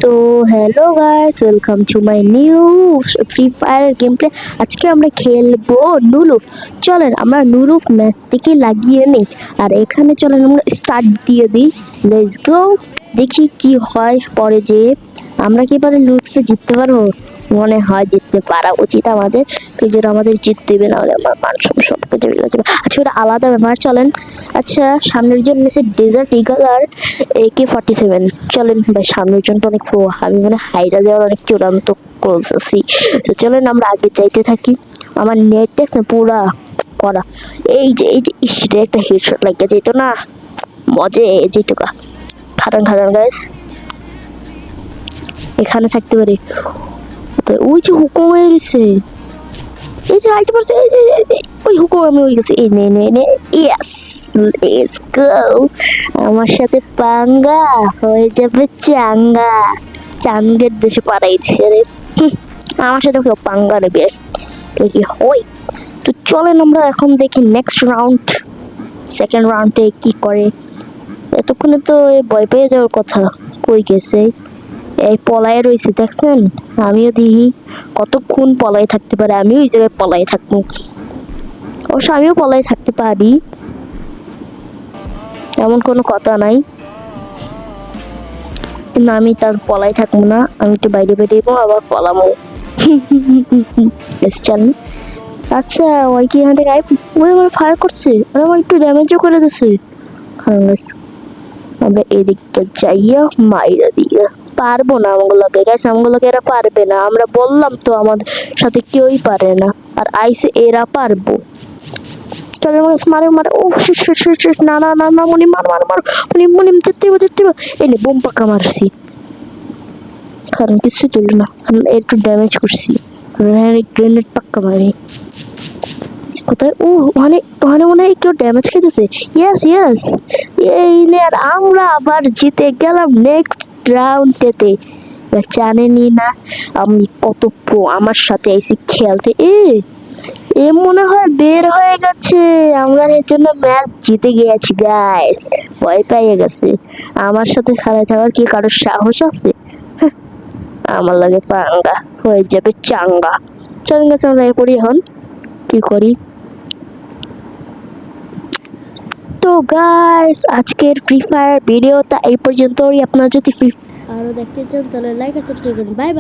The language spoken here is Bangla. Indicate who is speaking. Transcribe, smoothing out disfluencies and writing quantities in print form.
Speaker 1: তো hello guys, welcome to my new free fire game play. আজকে আমরা খেলবো নুলুফ। চলেন আমরা নুলুফ ম্যাচ থেকে লাগিয়ে নিই। আর এখানে চলেন আমরা স্টার্ট দিয়ে দিই। লেটস গো, দেখি কি হয় পরে। যে আমরা কি পারে নুলুফে জিততে পারবো? মনে হয় জিততে পারা উচিত আমাদের, কিন্তু আমাদের জিততে হবে, নাহলে আমার মান সম্মান সব কিছু বিগড়ে যাবে। আচ্ছা, ওটা আলাদা ব্যাপার। চলেন আচ্ছা, সামনের জন্য আছে ডেজার্ট ইগল আর AK-47। চলেন ভাই, সামনের জন্য অনেক প্রো, আমি মানে হাইরা যাওয়ার অনেক চূড়ান্ত ক্লোজ আছি। তো চলেন আমরা আগে যাইতে থাকি। আমার নেট দেখছে পুরা করা। এই যে ইসরে একটা হেডশট লাগিয়ে যেত না, মজে যেত কা। খারান গাইস, এখানে থাকতে পারে। তো ওই যে হুকুম হয়ে রয়েছে, এই যে আইতে পারছে, ওই হুকুম আমি হয়ে গেছি। এই নে ইয়েস, লেটস গো। আমার সাথে পাঙ্গা হয়ে যাবে চাঙ্গা। চাঙ্গের দেশে পাড়াই দিছে রে। আমার সাথে কেউ পাঙ্গা নেবে কি হয়? তো চলেন আমরা এখন দেখি নেক্সট রাউন্ড, সেকেন্ড রাউন্ডে কি করে। এতক্ষণে তো ভয় পেয়ে যাওয়ার কথা, কই গেছে? এই পলায় রয়েছে দেখছেন? আমিও দেখি কতক্ষণ পলায় থাকতে পারে। আমিও ওই জায়গায় পলায় থাকবো, অবশ্য আমিও পলায় থাকতে পারি, এমন কোনো কথা নাই। কিন্তু আমি তার পলায় থাকবো না, আমি একটু বাইরে বেরিয়েবো আবার পলামো। চল। আচ্ছা, ওই কি এখান থেকে ওই আমার ফায়ার করছে আর আমার একটু ড্যামেজও করে দিচ্ছে। আমরা এদিকটা যাইয়া মাইরা দিয়া পারবো না। আমগুলোকে গাইছে, আমগুলোকে এরা পারবে না। আমরা বললাম তো আমাদের সাথে কেউই পারে না, আর আইসে এরা পারবো। চলে মারে মারে। ও না না না না, মনি মার মার মার, মনি যেতে এই নে বোম পাকা মারছি, কারণ কিছু চললো না, কারণ একটু ড্যামেজ করছি। গ্রেনেড পাক্কা মারি কোথায়? ও ওখানে ওখানে মনে হয় কেউ ড্যামেজ খেতেছে। ইয়েস, এই নে। আর আমরা আবার জিতে গেলাম নেক্সট রাউন্ডেতে। জানেনই না আমি কত প্রো, আমার সাথে আইসি খেলতে। এ মনে হয় বের হয়ে গেছে, আমরা এর জন্য ম্যাচ জিতে গিয়েছি গাইস। ভয় পেয়ে গেছে। আমার সাথে খেলা যাওয়ার কি কারোর সাহস আছে? আমার লাগে পাঙ্গা হয়ে যাবে চাঙ্গা। চলেন গেছে, আমরা এ করি এখন কি করি। তো গাইস, আজকের ফ্রি ফায়ার ভিডিওটা এই পর্যন্তই। আপনারা যদি আরো দেখতে চান তাহলে লাইক আর সাবস্ক্রাইব করুন। Bye bye.